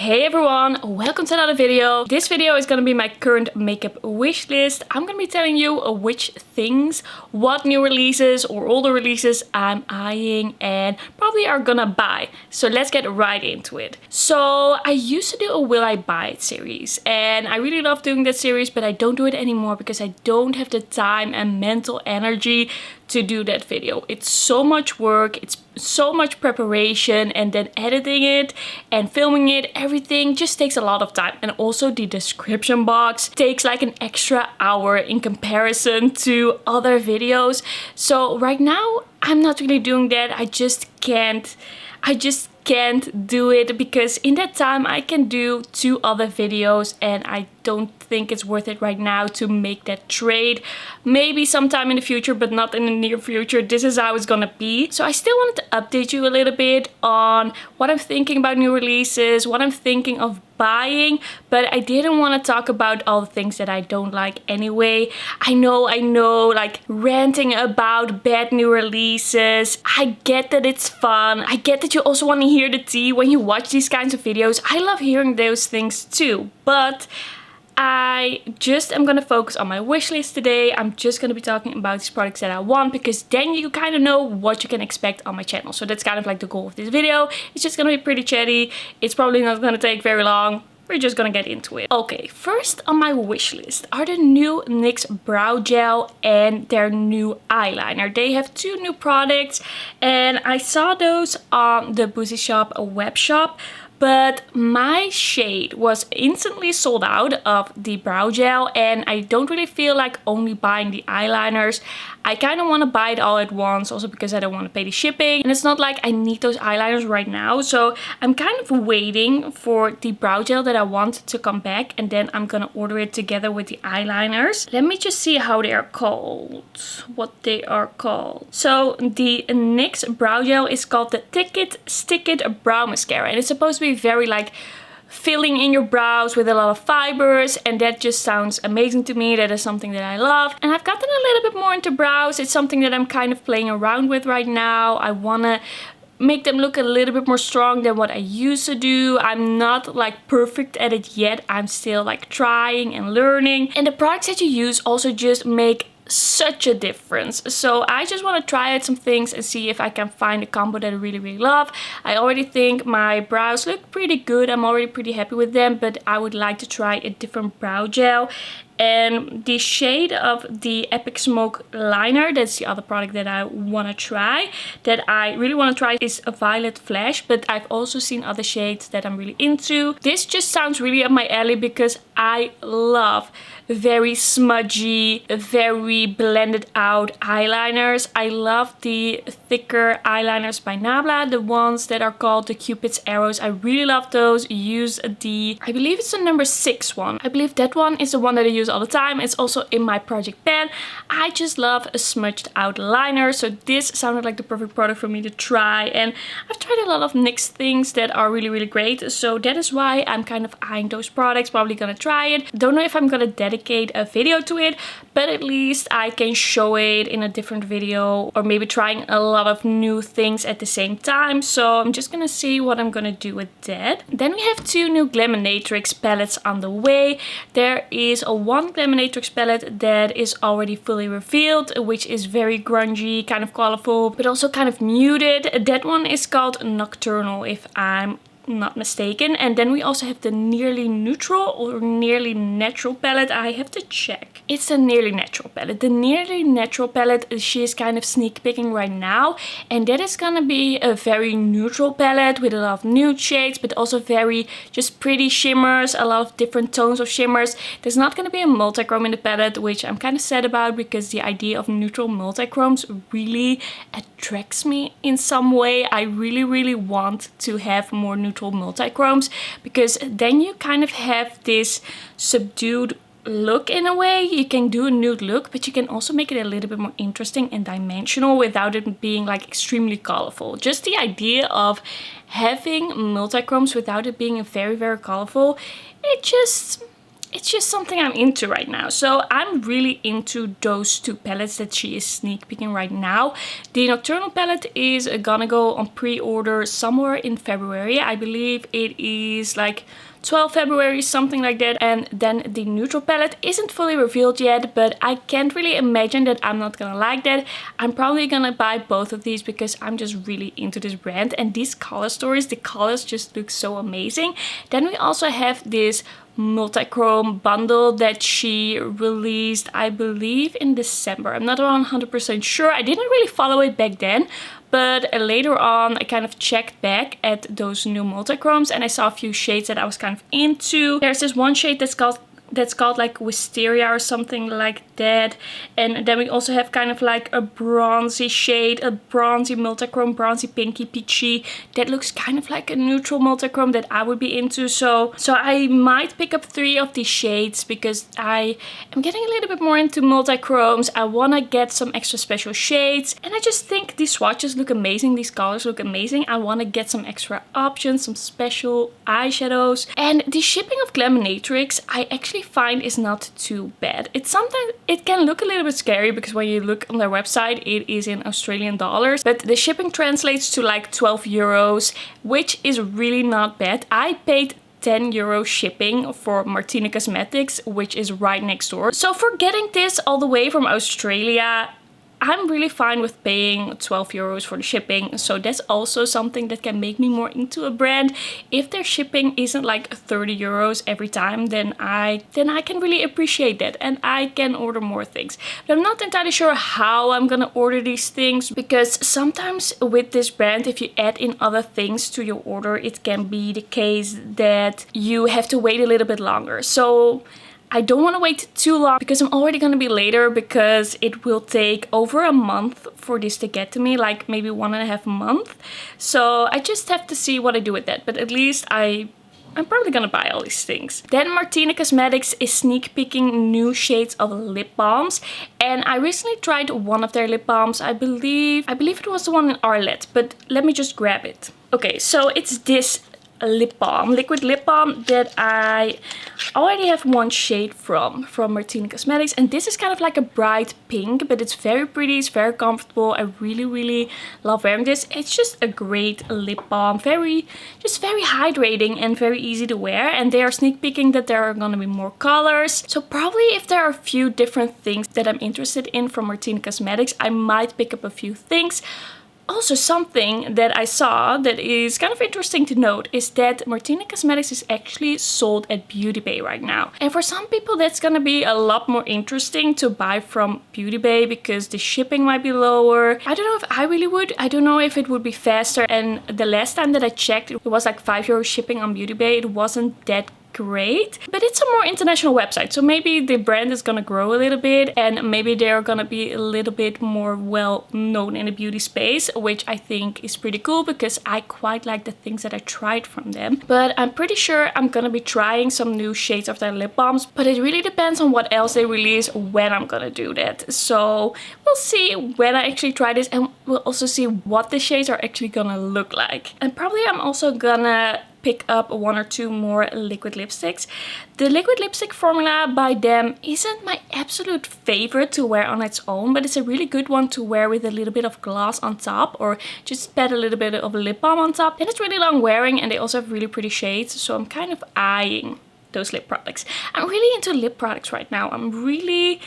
Hey everyone, welcome to another video. This video is gonna be my current makeup wish list. I'm gonna be telling you which things, what new releases or older releases I'm eyeing and probably are gonna buy. So let's get right into it. So I used to do a Will I Buy It series and I really love doing that series, but I don't do it anymore because I don't have the time and mental energy to do that video. It's so much work, it's so much preparation, and then editing it and filming it, everything just takes a lot of time. And also the description box takes like an extra hour in comparison to other videos. So right now I'm not really doing that. I just can't do it because in that time I can do 2 other videos and I don't think it's worth it right now to make that trade. Maybe sometime in the future, but not in the near future. This is how it's gonna be. So I still wanted to update you a little bit on what I'm thinking about new releases, what I'm thinking of buying, but I didn't want to talk about all the things that I don't like anyway. I know, like ranting about bad new releases. I get that it's fun. I get that you also want to hear the tea when you watch these kinds of videos. I love hearing those things too, but I just am going to focus on my wish list today. I'm just going to be talking about these products that I want because then you kind of know what you can expect on my channel. So that's kind of like the goal of this video. It's just going to be pretty chatty. It's probably not going to take very long. We're just gonna get into it. Okay, first on my wish list are the new NYX Brow Gel and their new eyeliner. They have 2 new products and I saw those on the Boozy Shop web shop. But my shade was instantly sold out of the brow gel and I don't really feel like only buying the eyeliners. I kind of want to buy it all at once also because I don't want to pay the shipping. And it's not like I need those eyeliners right now. So I'm kind of waiting for the brow gel that I want to come back. And then I'm going to order it together with the eyeliners. Let me just see how they are called. What they are called. So the NYX brow gel is called the Thick It Stick It Brow Mascara. And it's supposed to be very like filling in your brows with a lot of fibers, and that just sounds amazing to me. That is something that I love, and I've gotten a little bit more into brows. It's something that I'm kind of playing around with right now. I want to make them look a little bit more strong than what I used to do. I'm not like perfect at it yet. I'm still like trying and learning, and the products that you use also just make such a difference. So I just want to try out some things and see if I can find a combo that I really love. I already think my brows look pretty good. I'm already pretty happy with them, but I would like to try a different brow gel. And the shade of the Epic Smoke liner, that's the other product that I want to try, that I really want to try, is a Violet Flash. But I've also seen other shades that I'm really into. This just sounds really up my alley because I love very smudgy, very blended out eyeliners. I love the thicker eyeliners by Nabla, the ones that are called the Cupid's Arrows. I really love those. Use the, I believe it's the number 6 one. I believe that one is the one that I use all the time. It's also in my project pan. I just love a smudged out liner, so this sounded like the perfect product for me to try. And I've tried a lot of NYX things that are really great, so that is why I'm kind of eyeing those products. Probably gonna try it. Don't know if I'm gonna dedicate a video to it, but at least I can show it in a different video, or maybe trying a lot of new things at the same time. So I'm just gonna see what I'm gonna do with that. Then we have 2 new Glaminatrix palettes on the way. There is a one Glaminatrix palette that is already fully revealed, which is very grungy, kind of colorful, but also kind of muted. That one is called Nocturnal, if I'm not mistaken. And then we also have the Nearly Neutral or Nearly Natural palette. I have to check. It's the Nearly Natural palette. The Nearly Natural palette, she is kind of sneak picking right now, and that is gonna be a very neutral palette with a lot of nude shades, but also very just pretty shimmers, a lot of different tones of shimmers. There's not gonna be a multichrome in the palette, which I'm kind of sad about because the idea of neutral multichromes really attracts me in some way. I really want to have more neutral multichromes because then you kind of have this subdued look in a way. You can do a nude look, but you can also make it a little bit more interesting and dimensional without it being like extremely colorful. Just the idea of having multichromes without it being very colorful, it's just something I'm into right now. So I'm really into those two palettes that she is sneak peeking right now. The Nocturnal palette is gonna go on pre-order somewhere in February. I believe it is like 12 February, something like that. And then the neutral palette isn't fully revealed yet, but I can't really imagine that I'm not gonna like that. I'm probably gonna buy both of these because I'm just really into this brand, and these color stories, the colors just look so amazing. Then we also have this Multichrome bundle that she released, I believe in December. I'm not 100% sure. I didn't really follow it back then, but later on I kind of checked back at those new multichromes and I saw a few shades that I was kind of into. There's this one shade that's called like Wisteria or something like that. And then we also have kind of like a bronzy shade, a bronzy multichrome, bronzy pinky peachy. That looks kind of like a neutral multichrome that I would be into. So I might pick up 3 of these shades because I am getting a little bit more into multichromes. I want to get some extra special shades. And I just think these swatches look amazing. These colors look amazing. I want to get some extra options, some special eyeshadows. And the shipping of Glaminatrix, I actually find is not too bad. It's sometimes it can look a little bit scary because when you look on their website it is in Australian dollars, but the shipping translates to like 12 euros, which is really not bad. I paid 10 euro shipping for Martini Cosmetics, which is right next door. So for getting this all the way from Australia, I'm really fine with paying 12 euros for the shipping. So that's also something that can make me more into a brand. If their shipping isn't like 30 euros every time, then I can really appreciate that and I can order more things. But I'm not entirely sure how I'm gonna order these things, because sometimes with this brand, if you add in other things to your order, it can be the case that you have to wait a little bit longer. So I don't want to wait too long because I'm already going to be later, because it will take over a month for this to get to me, like maybe 1.5 months. So I just have to see what I do with that, but at least I'm probably gonna buy all these things. Then Martini Cosmetics is sneak peeking new shades of lip balms, and I recently tried one of their lip balms. I believe it was the one in Arlette, but let me just grab it. Okay, so it's this lip balm, liquid lip balm, that I already have one shade from Martini Cosmetics, and this is kind of like a bright pink, but it's very pretty, it's very comfortable. I really love wearing this. It's just a great lip balm, just very hydrating and very easy to wear. And they are sneak peeking that there are gonna be more colors, so probably if there are a few different things that I'm interested in from Martini Cosmetics, I might pick up a few things. Also, something that I saw that is kind of interesting to note is that Martini Cosmetics is actually sold at Beauty Bay right now. And for some people that's gonna be a lot more interesting to buy from Beauty Bay because the shipping might be lower. I don't know if I really would. I don't know if it would be faster. And the last time that I checked, it was like 5 euro shipping on Beauty Bay. It wasn't that great, but it's a more international website, so maybe the brand is gonna grow a little bit and maybe they're gonna be a little bit more well known in the beauty space, which I think is pretty cool because I quite like the things that I tried from them. But I'm pretty sure I'm gonna be trying some new shades of their lip balms, but it really depends on what else they release when I'm gonna do that. So we'll see when I actually try this, and we'll also see what the shades are actually gonna look like. And probably I'm also gonna pick up 1 or 2 more liquid lipsticks. The liquid lipstick formula by them isn't my absolute favorite to wear on its own, but it's a really good one to wear with a little bit of gloss on top, or just pat a little bit of lip balm on top. And it's really long wearing, and they also have really pretty shades, so I'm kind of eyeing those lip products. I'm really into lip products right now. I'm really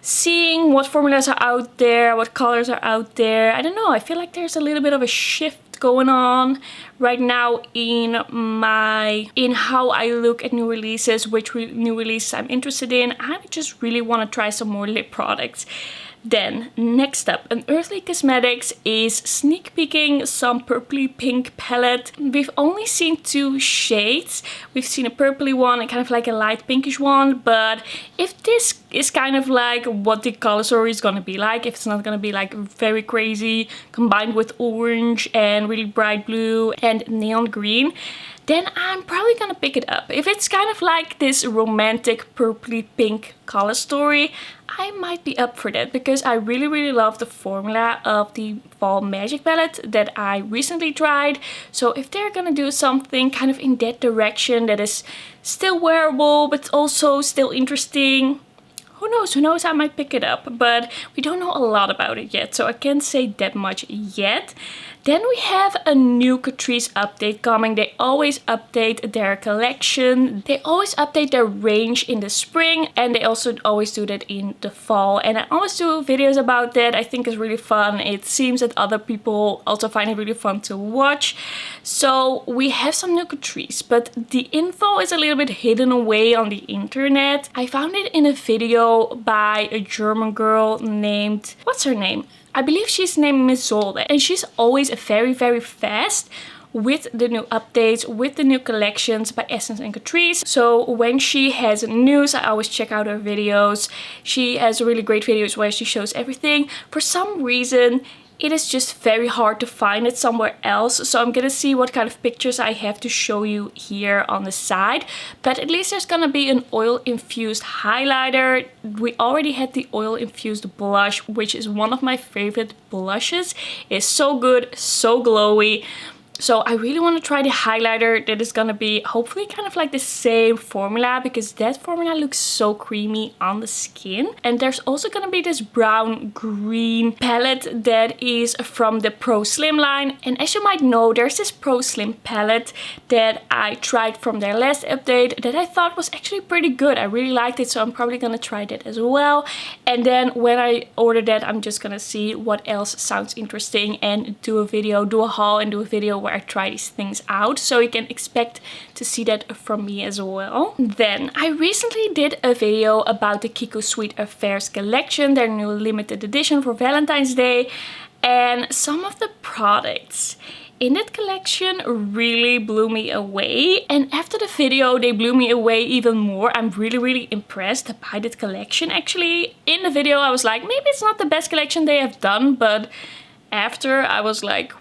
seeing what formulas are out there, what colors are out there. I don't know, I feel like there's a little bit of a shift going on right now in how I look at new releases, which new releases I'm interested in. I just really want to try some more lip products. Then next up, Unearthly Cosmetics is sneak peeking some purpley pink palette. We've only seen 2 shades. We've seen a purpley one and kind of like a light pinkish one, but if this is kind of like what the color story is gonna be like, if it's not gonna be like very crazy combined with orange and really bright blue and neon green, then I'm probably gonna pick it up. If it's kind of like this romantic purpley pink color story, I might be up for that because I really love the formula of the Fall Magic palette that I recently tried. So if they're gonna do something kind of in that direction that is still wearable but also still interesting, who knows, I might pick it up, but we don't know a lot about it yet, so I can't say that much yet. Then we have a new Catrice update coming. They always update their collection. They always update their range in the spring, and they also always do that in the fall. And I always do videos about that. I think it's really fun. It seems that other people also find it really fun to watch. So we have some new Catrice, but the info is a little bit hidden away on the internet. I found it in a video by a German girl named, what's her name? I believe she's named Misolde, and she's always very fast with the new updates, with the new collections by Essence and Catrice. So when she has news, I always check out her videos. She has really great videos where she shows everything. For some reason, it is just very hard to find it somewhere else. So I'm gonna see what kind of pictures I have to show you here on the side. But at least there's gonna be an oil infused highlighter. We already had the oil infused blush, which is one of my favorite blushes. It's so good, so glowy. So I really want to try the highlighter that is going to be hopefully kind of like the same formula, because that formula looks so creamy on the skin. And there's also going to be this brown green palette that is from the Pro Slim line. And as you might know, there's this Pro Slim palette that I tried from their last update that I thought was actually pretty good. I really liked it, so I'm probably going to try that as well. And then when I order that, I'm just going to see what else sounds interesting and do a video, do a haul and do a video where I try these things out, so you can expect to see that from me as well. Then I recently did a video about the Kiko Sweet Affairs collection, their new limited edition for Valentine's Day, and some of the products in that collection really blew me away. And after the video, they blew me away even more. I'm really impressed by that collection. Actually, in the video I was like, maybe it's not the best collection they have done, but after I was like,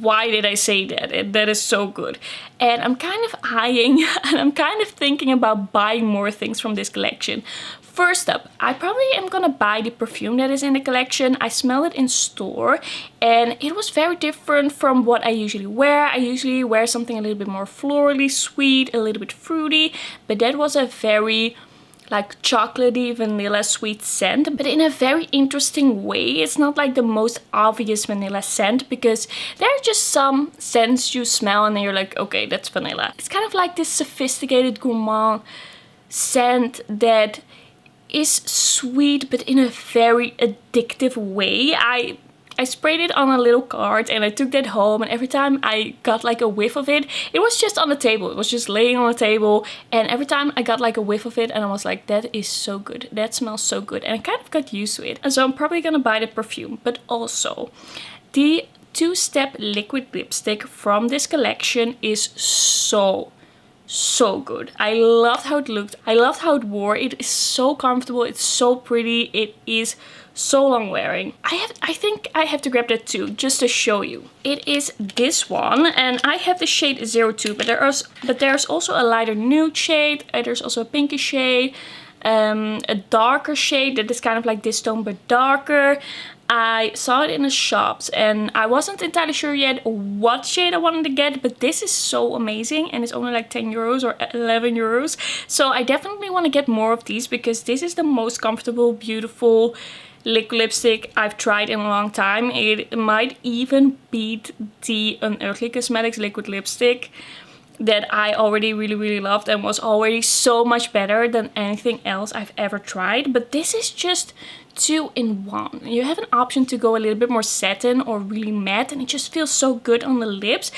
why did I say that? That is so good. And I'm kind of eyeing and I'm kind of thinking about buying more things from this collection. First up, I probably am gonna buy the perfume that is in the collection. I smelled it in store and it was very different from what I usually wear. I usually wear something a little bit more florally sweet, a little bit fruity, but that was a very like chocolatey vanilla sweet scent, but in a very interesting way. It's not like the most obvious vanilla scent, because there are just some scents you smell and then you're like, okay, that's vanilla. It's kind of like this sophisticated gourmand scent that is sweet but in a very addictive way. I sprayed it on a little card and I took that home, and every time I got like a whiff of it, it was just on the table. It was just laying on the table, and every time I got like a whiff of it and I was like, that is so good. That smells so good. And I kind of got used to it. And so I'm probably gonna buy the perfume, but also the two-step liquid lipstick from this collection is so good. I loved how it looked. I loved how it wore. It is so comfortable. It's so pretty. It is so long wearing. I think I have to grab that too, just to show you. It is this one, and I have the shade 02, but there's also a lighter nude shade. There's also a pinky shade, a darker shade that is kind of like this tone but darker. I saw it in the shops and I wasn't entirely sure yet what shade I wanted to get, but this is so amazing and it's only like 10 euros or 11 euros. So I definitely want to get more of these, because this is the most comfortable, beautiful liquid lipstick I've tried in a long time. It might even beat the Unearthly Cosmetics liquid lipstick that I already really loved and was already so much better than anything else I've ever tried. But this is just 2 in 1. You have an option to go a little bit more satin or really matte, and it just feels so good on the lips.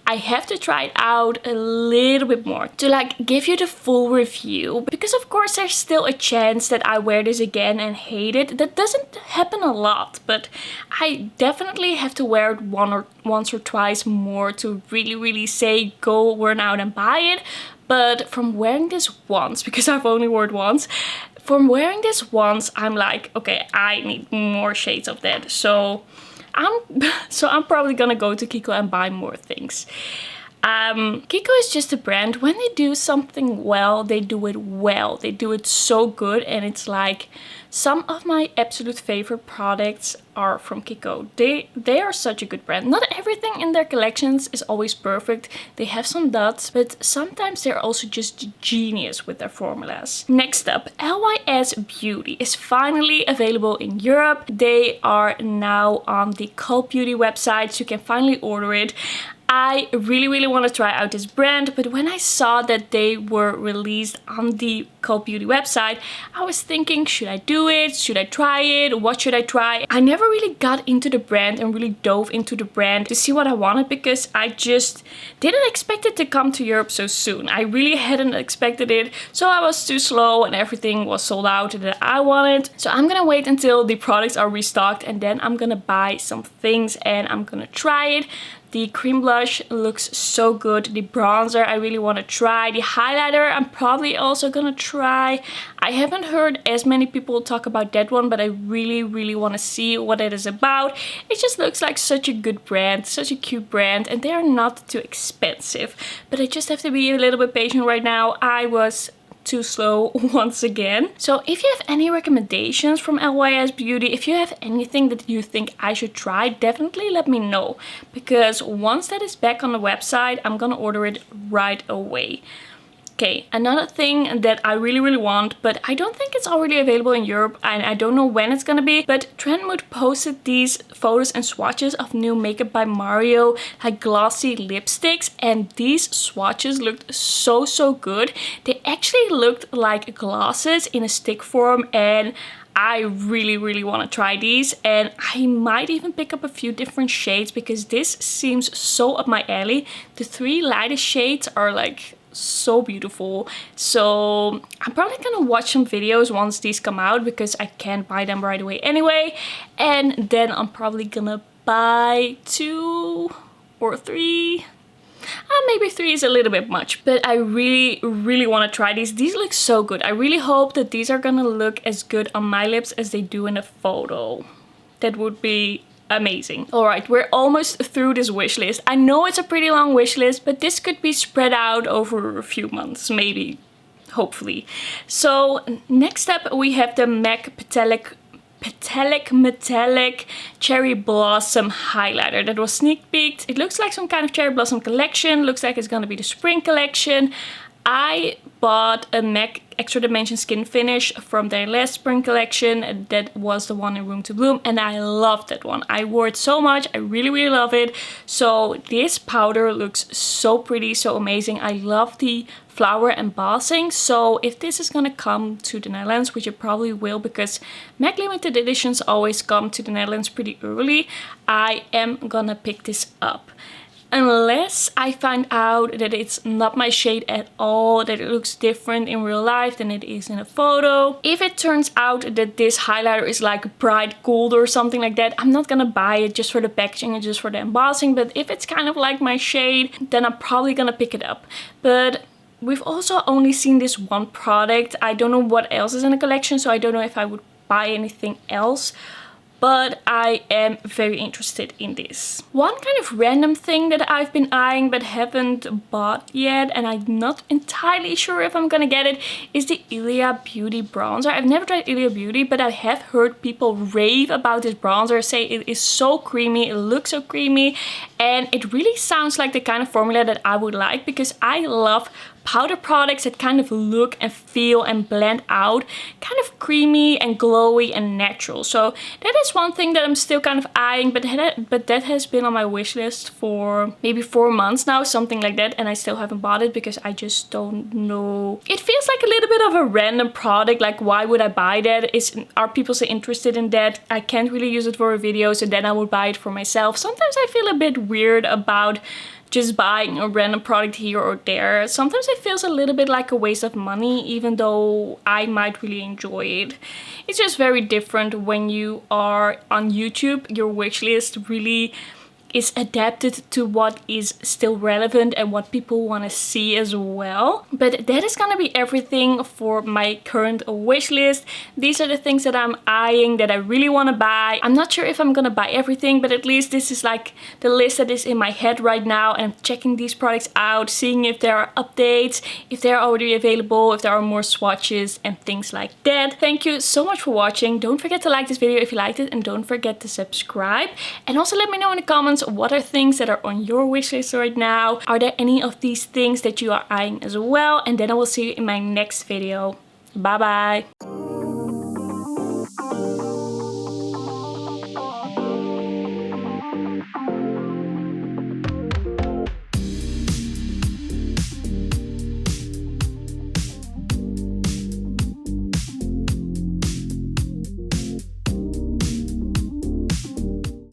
I have to try it out a little bit more to like give you the full review, because of course there's still a chance that I wear this again and hate it. That doesn't happen a lot, but I definitely have to wear it once or twice more to really say go run out and buy it. But from wearing this once, because I've only worn it once, from wearing this once, I'm like, okay, I need more shades of that. So I'm probably gonna go to Kiko and buy more things. Kiko is just a brand. When they do something well, they do it well. They do it so good, and it's like some of my absolute favorite products are from Kiko. They are such a good brand. Not everything in their collections is always perfect. They have some dots, but sometimes they're also just genius with their formulas. Next up, Lys Beauty is finally available in Europe. They are now on the Cult Beauty website, so you can finally order it. I really want to try out this brand, but when I saw that they were released on the Cult Beauty website, I was thinking, should I do it? Should I try it? What should I try? I never really got into the brand and really dove into the brand to see what I wanted, because I just didn't expect it to come to Europe so soon. I really hadn't expected it, so I was too slow and everything was sold out that I wanted. So I'm gonna wait until the products are restocked, and then I'm gonna buy some things and I'm gonna try it. The cream blush looks so good. The bronzer I really want to try. The highlighter I'm probably also gonna try. I haven't heard as many people talk about that one, but I really want to see what it is about. It just looks like such a good brand, such a cute brand, and they are not too expensive. But I just have to be a little bit patient right now. I was too slow once again. So if you have any recommendations from Lys Beauty, if you have anything that you think I should try, definitely let me know, because once that is back on the website, I'm gonna order it right away. Okay, another thing that I really want, but I don't think it's already available in Europe, and I don't know when it's gonna be, but Trendmood posted these photos and swatches of new Makeup by Mario, like glossy lipsticks, and these swatches looked so good. They actually looked like glasses in a stick form, and I really want to try these, and I might even pick up a few different shades because this seems so up my alley. The 3 lightest shades are like so beautiful, so I'm probably gonna watch some videos once these come out because I can't buy them right away anyway, and then I'm probably gonna buy 2 or 3. Maybe 3 is a little bit much, but I really want to try these. These look so good. I really hope that these are gonna look as good on my lips as they do in a photo. That would be amazing. Alright, we're almost through this wish list. I know it's a pretty long wish list, but this could be spread out over a few months, maybe, hopefully. So next up we have the MAC Petallic Metallic Cherry Blossom Highlighter that was sneak peeked. It looks like some kind of cherry blossom collection. Looks like it's gonna be the spring collection. I bought a MAC Extra Dimension Skin Finish from their last spring collection. That was the one in Room to Bloom, and I loved that one. I wore it so much. I really love it. So this powder looks so pretty, so amazing. I love the flower embossing. So if this is gonna come to the Netherlands, which it probably will because MAC limited editions always come to the Netherlands pretty early, I am gonna pick this up. Unless I find out that it's not my shade at all, that it looks different in real life than it is in a photo. If it turns out that this highlighter is like bright gold or something like that, I'm not gonna buy it just for the packaging and just for the embossing. But if it's kind of like my shade, then I'm probably gonna pick it up. But we've also only seen this one product. I don't know what else is in the collection, so I don't know if I would buy anything else. But I am very interested in this. One kind of random thing that I've been eyeing but haven't bought yet, and I'm not entirely sure if I'm gonna get it, is the Ilia Beauty bronzer. I've never tried Ilia Beauty, but I have heard people rave about this bronzer, say it is so creamy, it looks so creamy, and it really sounds like the kind of formula that I would like, because I love powder products that kind of look and feel and blend out kind of creamy and glowy and natural. So that is one thing that I'm still kind of eyeing, but that has been on my wish list for maybe 4 months now, something like that, and I still haven't bought it because I just don't know. It feels like a little bit of a random product. Like, why would I buy that? Are people so interested in that? I can't really use it for a video, so then I would buy it for myself. Sometimes I feel a bit weird about just buying a random product here or there. Sometimes it feels a little bit like a waste of money, even though I might really enjoy it. It's just very different when you are on YouTube. Your wish list really is adapted to what is still relevant and what people want to see as well. But that is gonna be everything for my current wish list. These are the things that I'm eyeing, that I really want to buy. I'm not sure if I'm gonna buy everything, but at least this is like the list that is in my head right now, and I'm checking these products out, seeing if there are updates, if they're already available, if there are more swatches and things like that. Thank you so much for watching. Don't forget to like this video if you liked it, and don't forget to subscribe. And also let me know in the comments what are things that are on your wish list right now. Are there any of these things that you are eyeing as well? And then I will see you in my next video. Bye bye.